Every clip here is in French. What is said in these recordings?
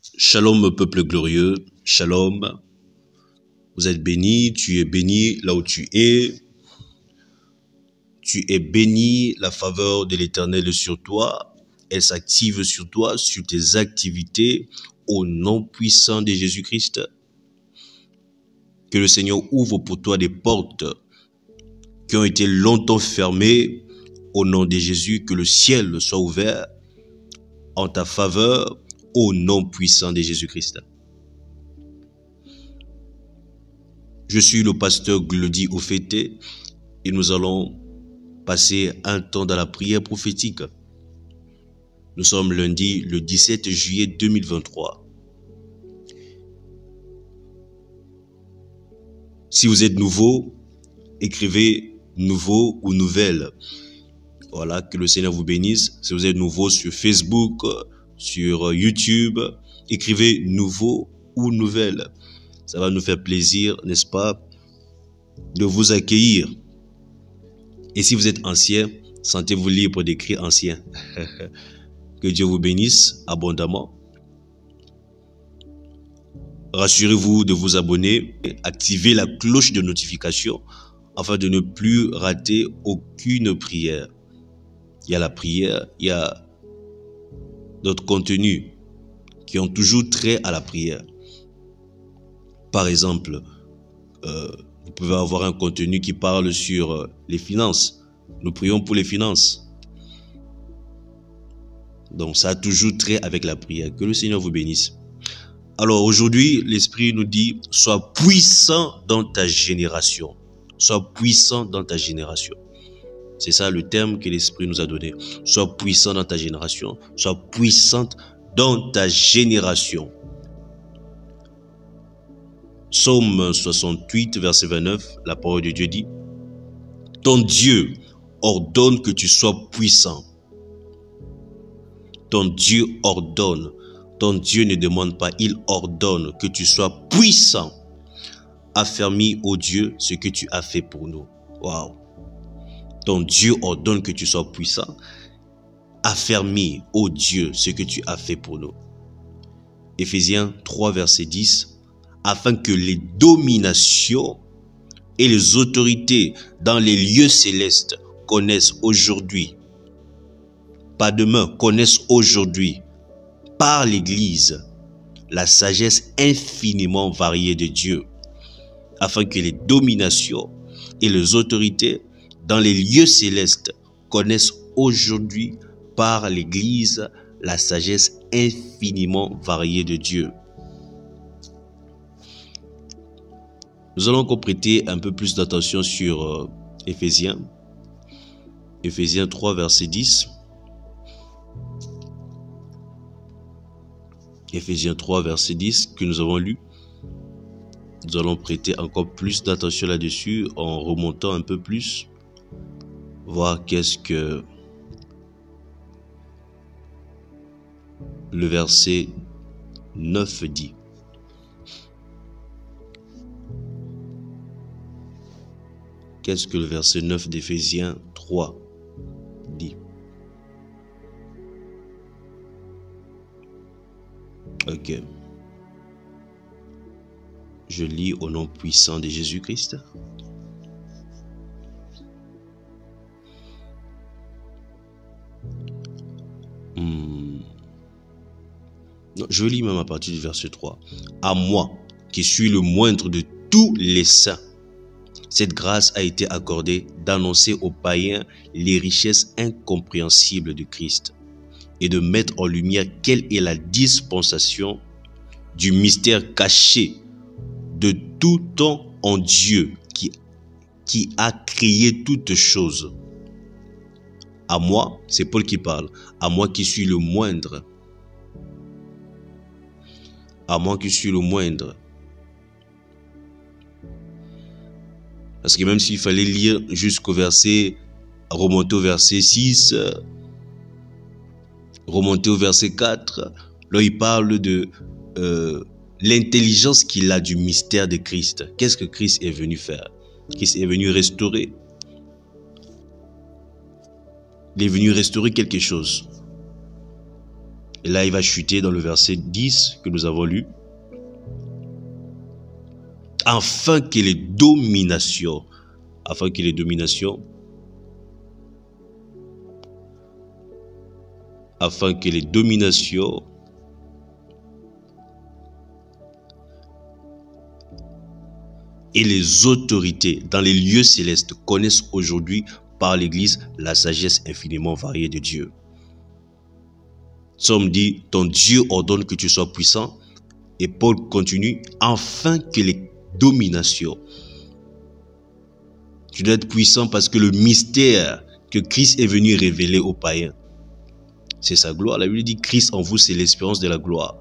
Shalom peuple glorieux, shalom, vous êtes bénis, tu es béni là où tu es béni, la faveur de l'Éternel est sur toi, elle s'active sur toi, sur tes activités, au nom puissant de Jésus-Christ. Que le Seigneur ouvre pour toi des portes qui ont été longtemps fermées, au nom de Jésus, que le ciel soit ouvert en ta faveur, au nom puissant de Jésus-Christ. Je suis le pasteur Glody Ofete et nous allons passer un temps dans la prière prophétique. Nous sommes lundi, le 17 juillet 2023. Si vous êtes nouveau, écrivez nouveau ou nouvelle. Voilà, que le Seigneur vous bénisse. Si vous êtes nouveau sur Facebook, sur YouTube, écrivez nouveau ou nouvelle. Ça va nous faire plaisir, n'est-ce pas, de vous accueillir. Et si vous êtes ancien, sentez-vous libre d'écrire ancien. Que Dieu vous bénisse abondamment. Rassurez-vous de vous abonner, activez la cloche de notification afin de ne plus rater aucune prière. Il y a la prière, il y a d'autres contenus qui ont toujours trait à la prière. Par exemple, vous pouvez avoir un contenu qui parle sur les finances. Nous prions pour les finances. Donc ça a toujours trait avec la prière. Que le Seigneur vous bénisse. Alors aujourd'hui, l'Esprit nous dit, sois puissant dans ta génération. Sois puissant dans ta génération. C'est ça le terme que l'Esprit nous a donné. Sois puissant dans ta génération. Sois puissante dans ta génération. Psaume 68, verset 29, la parole de Dieu dit, « Ton Dieu ordonne que tu sois puissant. » Ton Dieu ordonne. Ton Dieu ne demande pas, il ordonne que tu sois puissant. Affermis, ô Dieu, ce que tu as fait pour nous. Waouh! Ton Dieu ordonne que tu sois puissant. Affermis, ô Dieu, ce que tu as fait pour nous. Éphésiens 3, verset 10. Afin que les dominations et les autorités dans les lieux célestes connaissent aujourd'hui, pas demain, connaissent aujourd'hui, par l'Église, la sagesse infiniment variée de Dieu, afin que les dominations et les autorités dans les lieux célestes connaissent aujourd'hui, par l'Église, la sagesse infiniment variée de Dieu. Nous allons encore prêter un peu plus d'attention sur Éphésiens 3, verset 10. Éphésiens 3, verset 10, que nous avons lu. Nous allons prêter encore plus d'attention là-dessus en remontant un peu plus, voir qu'est-ce que le verset 9 dit. Qu'est-ce que le verset 9 d'Éphésiens 3 dit? Ok. Je lis au nom puissant de Jésus-Christ. Je lis même à partir du verset 3. À moi, qui suis le moindre de tous les saints, cette grâce a été accordée d'annoncer aux païens les richesses incompréhensibles de Christ et de mettre en lumière quelle est la dispensation du mystère caché de tout temps en Dieu qui a créé toutes choses. À moi, c'est Paul qui parle, à moi qui suis le moindre. À moi qui suis le moindre. Parce que même s'il fallait lire jusqu'au verset, remonter au verset 6, remonter au verset 4, là il parle de l'intelligence qu'il a du mystère de Christ. Qu'est-ce que Christ est venu faire? Christ est venu restaurer. Il est venu restaurer quelque chose. Et là, il va chuter dans le verset 10 que nous avons lu. Afin que les dominations, et les autorités dans les lieux célestes connaissent aujourd'hui par l'Église la sagesse infiniment variée de Dieu. Somme dit, ton Dieu ordonne que tu sois puissant. Et Paul continue, afin que les dominations. Tu dois être puissant parce que le mystère que Christ est venu révéler aux païens, c'est sa gloire. La Bible dit, Christ en vous, c'est l'espérance de la gloire.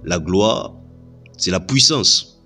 La gloire, c'est la puissance.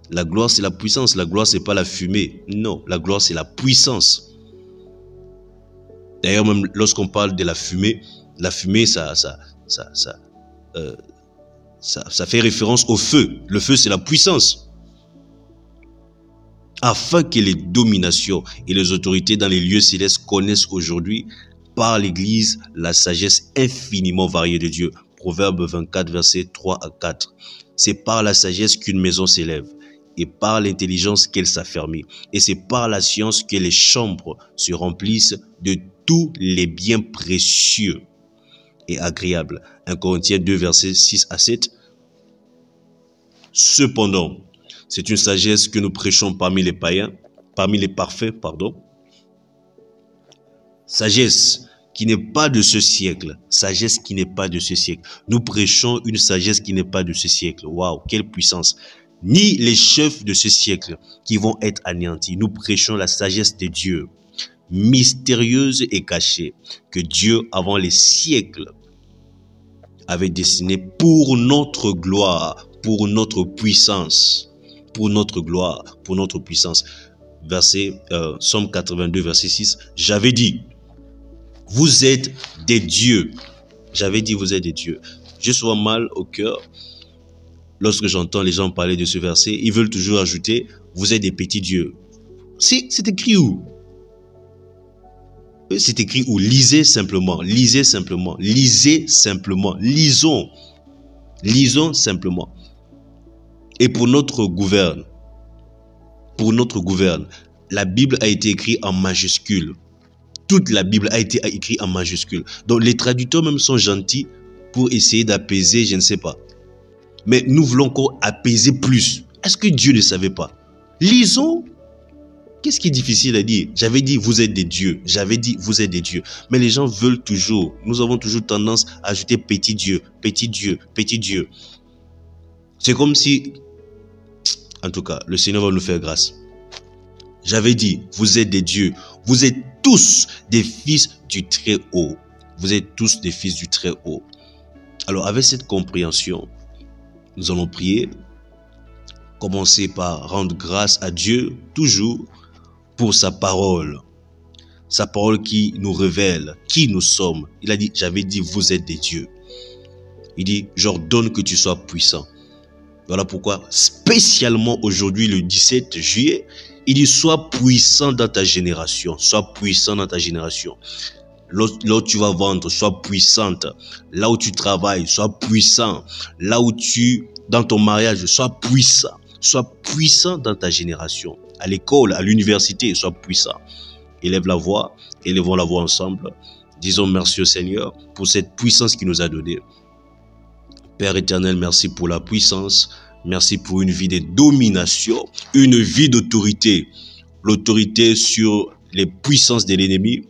La gloire, c'est la puissance. La gloire, c'est pas la fumée. Non, la gloire, c'est la puissance. D'ailleurs, même lorsqu'on parle de la fumée, ça fait référence au feu. Le feu, c'est la puissance. Afin que les dominations et les autorités dans les lieux célestes connaissent aujourd'hui par l'Église la sagesse infiniment variée de Dieu. Proverbe 24, versets 3 à 4. C'est par la sagesse qu'une maison s'élève, et par l'intelligence qu'elle s'affermit. Et c'est par la science que les chambres se remplissent de tous les biens précieux et agréables. 1 Corinthiens 2, versets 6 à 7. Cependant, c'est une sagesse que nous prêchons parmi les païens, parmi les parfaits, pardon. Sagesse qui n'est pas de ce siècle. Sagesse qui n'est pas de ce siècle. Nous prêchons une sagesse qui n'est pas de ce siècle. Waouh, quelle puissance. Ni les chefs de ce siècle qui vont être anéantis. Nous prêchons la sagesse de Dieu, mystérieuse et cachée, que Dieu, avant les siècles, avait destinée pour notre gloire, pour notre puissance. Pour notre gloire, pour notre puissance. Psaume 82, verset 6. J'avais dit, vous êtes des dieux. J'avais dit, vous êtes des dieux. J'ai souvent mal au cœur lorsque j'entends les gens parler de ce verset. Ils veulent toujours ajouter, vous êtes des petits dieux. C'est écrit où? C'est écrit où? Lisez simplement, lisez simplement, lisez simplement, lisons. Lisons simplement. Et pour notre gouverne, la Bible a été écrite en majuscule. Toute la Bible a été écrite en majuscule. Donc les traducteurs même sont gentils pour essayer d'apaiser, je ne sais pas. Mais nous voulons encore apaiser plus. Est-ce que Dieu ne savait pas? Lisons. Qu'est-ce qui est difficile à dire? J'avais dit, vous êtes des dieux. J'avais dit, vous êtes des dieux. Mais les gens veulent toujours. Nous avons toujours tendance à ajouter petit Dieu, petit Dieu, petit Dieu. C'est comme si... En tout cas, le Seigneur va nous faire grâce. J'avais dit, vous êtes des dieux. Vous êtes tous des fils du Très-Haut. Vous êtes tous des fils du Très-Haut. Alors, avec cette compréhension, nous allons prier. Commencer par rendre grâce à Dieu, toujours, pour sa parole. Sa parole qui nous révèle qui nous sommes. Il a dit, j'avais dit, vous êtes des dieux. Il dit, j'ordonne que tu sois puissant. Voilà pourquoi, spécialement aujourd'hui, le 17 juillet, il dit, sois puissant dans ta génération. Sois puissant dans ta génération. Là où tu vas vendre, sois puissante. Là où tu travailles, sois puissant. Là où dans ton mariage, sois puissant. Sois puissant dans ta génération. À l'école, à l'université, sois puissant. Élève la voix, élevons la voix ensemble. Disons merci au Seigneur pour cette puissance qu'il nous a donnée. Père éternel, merci pour la puissance. Merci pour une vie de domination, une vie d'autorité. L'autorité sur les puissances de l'ennemi,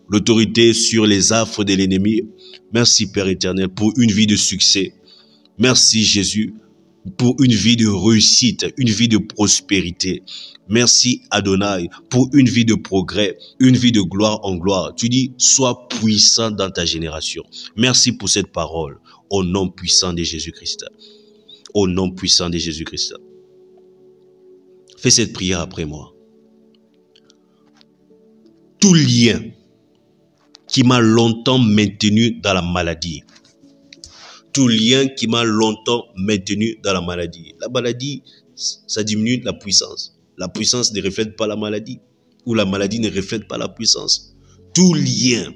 l'autorité sur les affres de l'ennemi. Merci Père éternel pour une vie de succès. Merci Jésus pour une vie de réussite, une vie de prospérité. Merci Adonai pour une vie de progrès, une vie de gloire en gloire. Tu dis, sois puissant dans ta génération. Merci pour cette parole. Au nom puissant de Jésus-Christ. Au nom puissant de Jésus-Christ. Fais cette prière après moi. Tout lien qui m'a longtemps maintenu dans la maladie. Tout lien qui m'a longtemps maintenu dans la maladie. La maladie, ça diminue la puissance. La puissance ne reflète pas la maladie. Ou la maladie ne reflète pas la puissance. Tout lien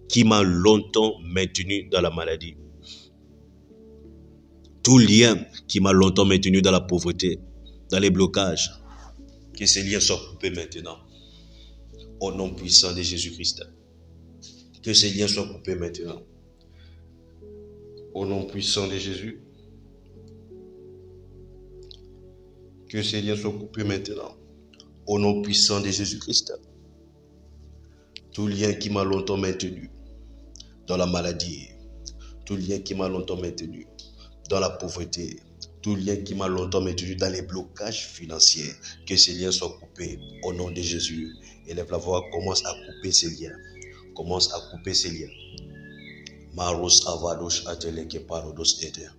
qui m'a longtemps maintenu dans la maladie. Tout lien qui m'a longtemps maintenu dans la pauvreté, dans les blocages, que ces liens soient coupés maintenant. Au nom puissant de Jésus-Christ. Que ces liens soient coupés maintenant. Au nom puissant de Jésus. Que ces liens soient coupés maintenant. Au nom puissant de Jésus-Christ. Tout lien qui m'a longtemps maintenu dans la maladie. Tout lien qui m'a longtemps maintenu dans la pauvreté. Tout lien qui m'a longtemps maintenu dans les blocages financiers. Que ces liens soient coupés au nom de Jésus. Élève la voix, commence à couper ces liens. Commence à couper ces liens. Maros avados ateleke parodos ete.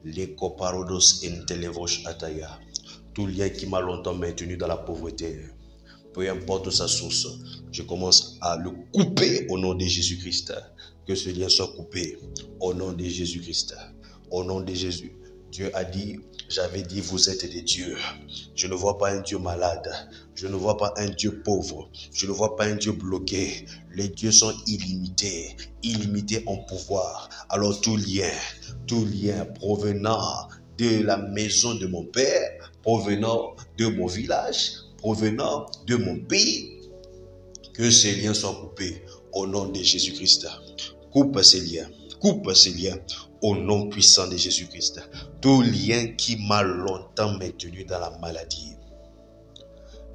Leko parodos entelevosh ataya. Tout lien qui m'a longtemps maintenu dans la pauvreté, peu importe sa source, je commence à le couper au nom de Jésus-Christ. Que ce lien soit coupé au nom de Jésus-Christ. Au nom de Jésus. Dieu a dit, j'avais dit, vous êtes des dieux. Je ne vois pas un Dieu malade. Je ne vois pas un Dieu pauvre. Je ne vois pas un Dieu bloqué. Les dieux sont illimités, illimités en pouvoir. Alors tout lien provenant de la maison de mon Père, provenant de mon village, provenant de mon pays, que ces liens soient coupés au nom de Jésus-Christ. Coupe ces liens au nom puissant de Jésus-Christ. Tout lien qui m'a longtemps maintenu dans la maladie,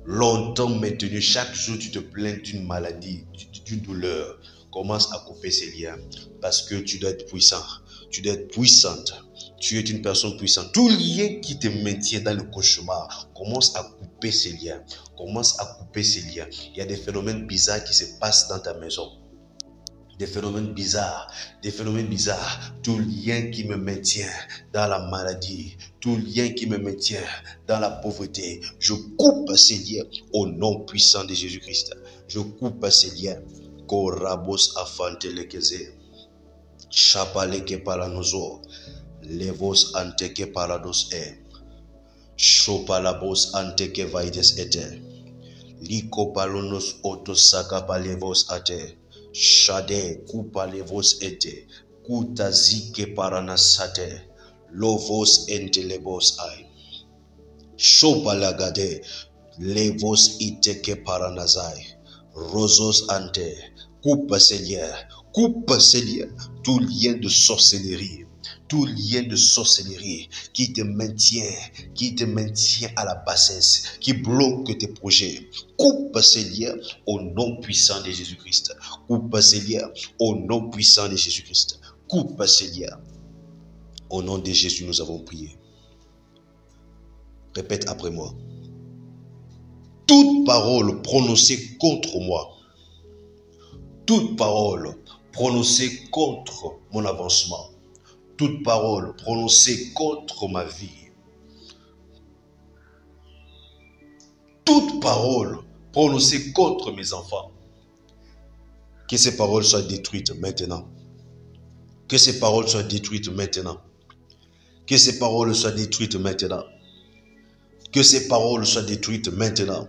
longtemps maintenu, chaque jour tu te plains d'une maladie, d'une douleur, commence à couper ces liens parce que tu dois être puissant, tu dois être puissante. Tu es une personne puissante. Tout lien qui te maintient dans le cauchemar, commence à couper ces liens. Commence à couper ces liens. Il y a des phénomènes bizarres qui se passent dans ta maison. Des phénomènes bizarres. Tout lien qui me maintient dans la maladie, tout lien qui me maintient dans la pauvreté, je coupe ces liens au nom puissant de Jésus-Christ. Je coupe ces liens. Korabos afante lekeze. Chapaleke paranozo. Levos anteke parados Chopalabos anteke vaides ete. Liko palonos otosaka palevos ate. Shade kupalevos ete. Kutazike paranasate. Lovos entelebos ai. Chopalagade. Levos iteke paranazai. Rosos ante. Coupe ces liens. Tout lien de sorcellerie. Tout lien de sorcellerie qui te maintient à la bassesse, qui bloque tes projets. Coupe ces liens au nom puissant de Jésus-Christ. Coupe ces liens au nom puissant de Jésus-Christ. Coupe ces liens. Au nom de Jésus, nous avons prié. Répète après moi. Toute parole prononcée contre moi, toute parole prononcée contre mon avancement, toute parole prononcée contre ma vie, toute parole prononcée contre mes enfants, que ces paroles soient détruites maintenant. Que ces paroles soient détruites maintenant. Que ces paroles soient détruites maintenant. Que ces paroles soient détruites maintenant.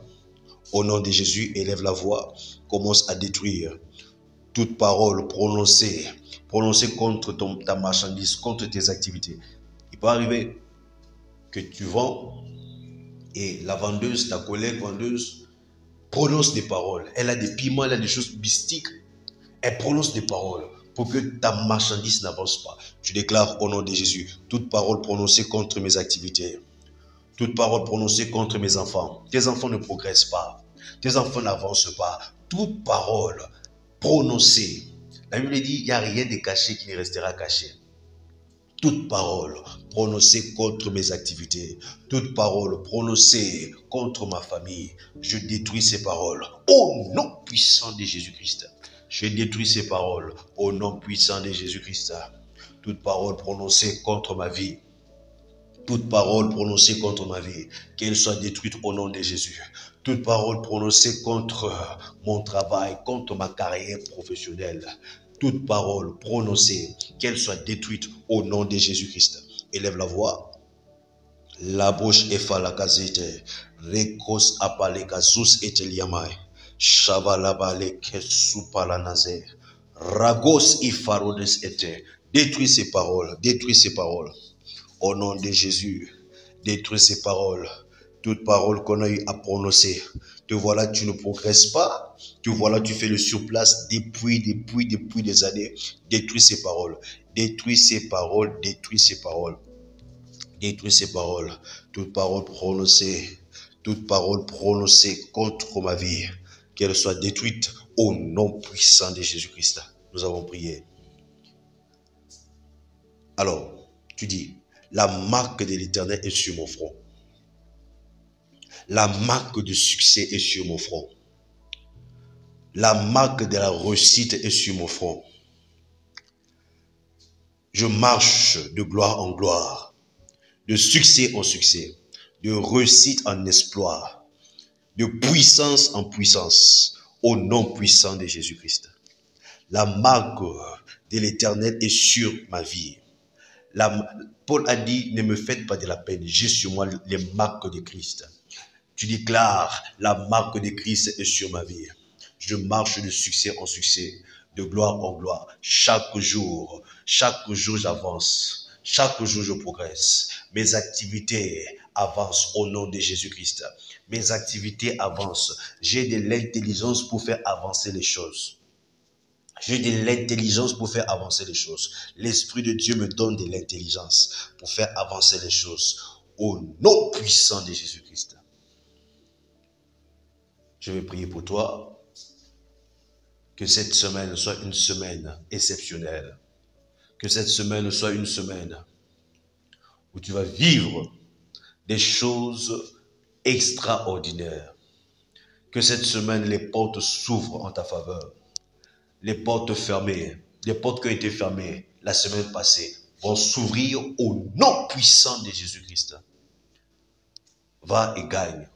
Au nom de Jésus, élève la voix, commence à détruire toute parole prononcée contre ta marchandise, contre tes activités. Il peut arriver que tu vends et la vendeuse, ta collègue vendeuse, prononce des paroles. Elle a des piments, elle a des choses mystiques. Elle prononce des paroles pour que ta marchandise n'avance pas. Tu déclares au nom de Jésus, toute parole prononcée contre mes activités, toute parole prononcée contre mes enfants. Tes enfants ne progressent pas. Tes enfants n'avancent pas. Toute parole prononcée. La Bible dit, il n'y a rien de caché qui ne restera caché. Toute parole prononcée contre mes activités, toute parole prononcée contre ma famille, je détruis ces paroles au nom puissant de Jésus-Christ. Je détruis ces paroles au nom puissant de Jésus-Christ. Toute parole prononcée contre ma vie, toute parole prononcée contre ma vie, qu'elle soit détruite au nom de Jésus. Toute parole prononcée contre mon travail, contre ma carrière professionnelle, toute parole prononcée, qu'elle soit détruite au nom de Jésus-Christ. Élève la voix. La bouche est falakazite, rekos apalekazus et liamai, shabalabale kesupalanaze, Ragos ifarodes ete. Détruis ces paroles. Détruis ces paroles. Au nom de Jésus. Détruis ces paroles. Toute parole qu'on a eu à prononcer. Te voilà, tu ne progresses pas. Te voilà, tu fais le surplace depuis des années. Détruis ces paroles. Détruis ces paroles. Détruis ces paroles. Détruis ces paroles. Toute parole prononcée contre ma vie, qu'elle soit détruite au nom puissant de Jésus-Christ. Nous avons prié. Alors, tu dis, la marque de l'Éternel est sur mon front. La marque de succès est sur mon front. La marque de la réussite est sur mon front. Je marche de gloire en gloire, de succès en succès, de réussite en exploit, de puissance en puissance, au nom puissant de Jésus-Christ. La marque de l'Éternel est sur ma vie. Paul a dit, ne me faites pas de la peine, j'ai sur moi les marques de Christ. Tu déclares, la marque de Christ est sur ma vie. Je marche de succès en succès, de gloire en gloire. Chaque jour j'avance. Chaque jour je progresse. Mes activités avancent au nom de Jésus-Christ. Mes activités avancent. J'ai de l'intelligence pour faire avancer les choses. J'ai de l'intelligence pour faire avancer les choses. L'Esprit de Dieu me donne de l'intelligence pour faire avancer les choses. Au nom puissant de Jésus-Christ. Je vais prier pour toi. Que cette semaine soit une semaine exceptionnelle. Que cette semaine soit une semaine où tu vas vivre des choses extraordinaires. Que cette semaine, les portes s'ouvrent en ta faveur. Les portes fermées, les portes qui ont été fermées la semaine passée vont s'ouvrir au nom puissant de Jésus-Christ. Va et gagne.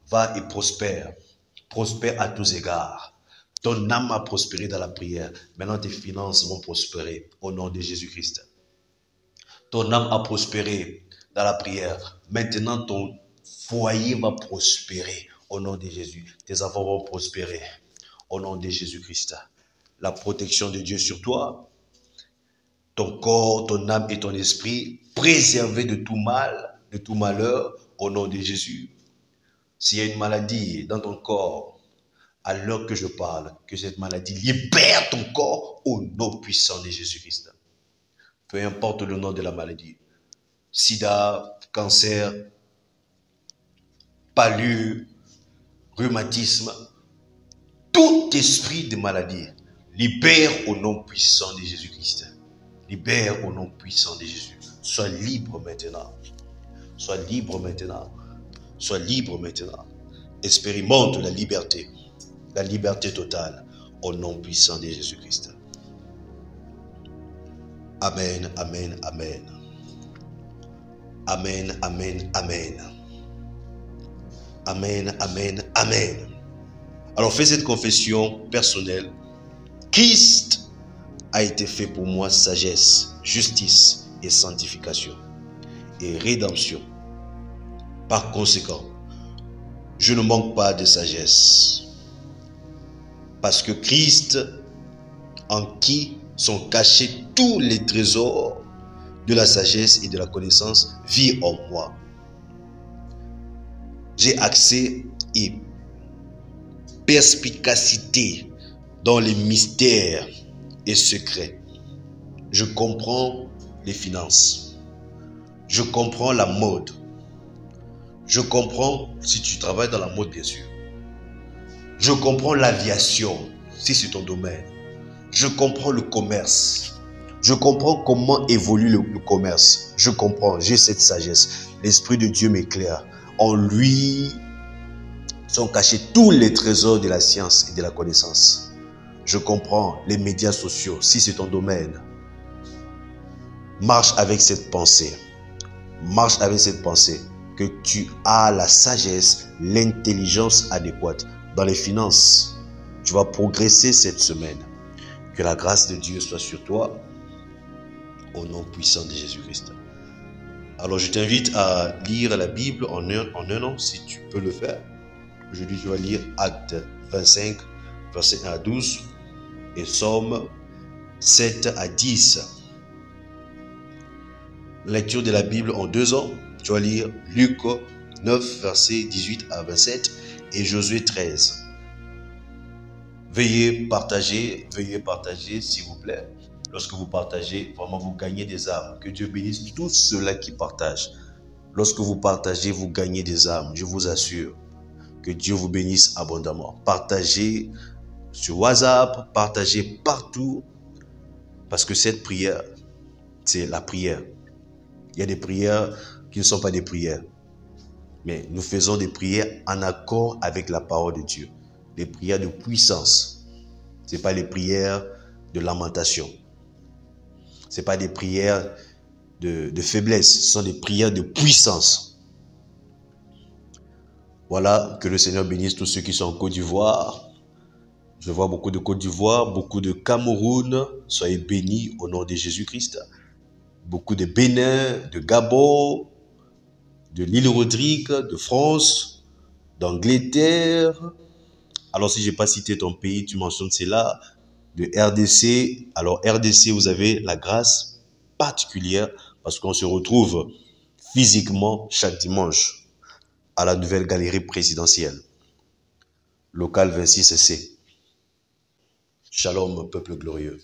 Va et prospère. Prospère à tous égards. Ton âme a prospéré dans la prière. Maintenant, tes finances vont prospérer au nom de Jésus-Christ. Ton âme a prospéré dans la prière. Maintenant, ton foyer va prospérer au nom de Jésus. Tes enfants vont prospérer au nom de Jésus-Christ. La protection de Dieu sur toi, ton corps, ton âme et ton esprit, préservés de tout mal, de tout malheur, au nom de Jésus. S'il y a une maladie dans ton corps, à l'heure que je parle, que cette maladie libère ton corps au nom puissant de Jésus-Christ. Peu importe le nom de la maladie, sida, cancer, palud, rhumatisme, tout esprit de maladie, libère au nom puissant de Jésus-Christ. Libère au nom puissant de Jésus. Sois libre maintenant. Sois libre maintenant. Sois libre maintenant. Expérimente la liberté totale au nom puissant de Jésus-Christ. Amen, amen, amen. Amen, amen, amen. Amen, amen, amen. Alors fais cette confession personnelle. Christ a été fait pour moi sagesse, justice et sanctification et rédemption. Par conséquent, je ne manque pas de sagesse. Parce que Christ, en qui sont cachés tous les trésors de la sagesse et de la connaissance, vit en moi. J'ai accès et perspicacité dans les mystères et secrets. Je comprends les finances. Je comprends la mode. Je comprends, si tu travailles dans la mode bien sûr. Je comprends l'aviation, si c'est ton domaine. Je comprends le commerce. Je comprends comment évolue le commerce. Je comprends, j'ai cette sagesse. L'Esprit de Dieu m'éclaire. En lui sont cachés tous les trésors de la science et de la connaissance. Je comprends les médias sociaux, si c'est ton domaine. Marche avec cette pensée. Marche avec cette pensée que tu as la sagesse, l'intelligence adéquate. Dans les finances, tu vas progresser cette semaine. Que la grâce de Dieu soit sur toi, au nom puissant de Jésus-Christ. Alors je t'invite à lire la Bible en un an, si tu peux le faire. Aujourd'hui, tu vas lire Actes 25, versets 1 à 12. et Psaume 7 à 10. Lecture de la Bible en 2 ans. Tu vas lire Luc 9, versets 18 à 27 et Josué 13. Veuillez partager s'il vous plaît. Lorsque vous partagez, vraiment vous gagnez des âmes. Que Dieu bénisse tous ceux-là qui partagent. Lorsque vous partagez, vous gagnez des âmes, je vous assure. Que Dieu vous bénisse abondamment. Partagez sur WhatsApp, partagez partout. Parce que cette prière, c'est la prière. Il y a des prières qui ne sont pas des prières. Mais nous faisons des prières en accord avec la parole de Dieu. Des prières de puissance. Ce n'est pas les prières de lamentation. Ce n'est pas des prières de faiblesse. Ce sont des prières de puissance. Voilà, que le Seigneur bénisse tous ceux qui sont en Côte d'Ivoire. Je vois beaucoup de Côte d'Ivoire, beaucoup de Cameroun. Soyez bénis au nom de Jésus-Christ. Beaucoup de Bénin, de Gabon, de l'île Rodrigue, de France, d'Angleterre. Alors si je n'ai pas cité ton pays, tu mentionnes cela. De RDC. Alors RDC, vous avez la grâce particulière parce qu'on se retrouve physiquement chaque dimanche à la nouvelle galerie présidentielle. Local 26C. Shalom, peuple glorieux.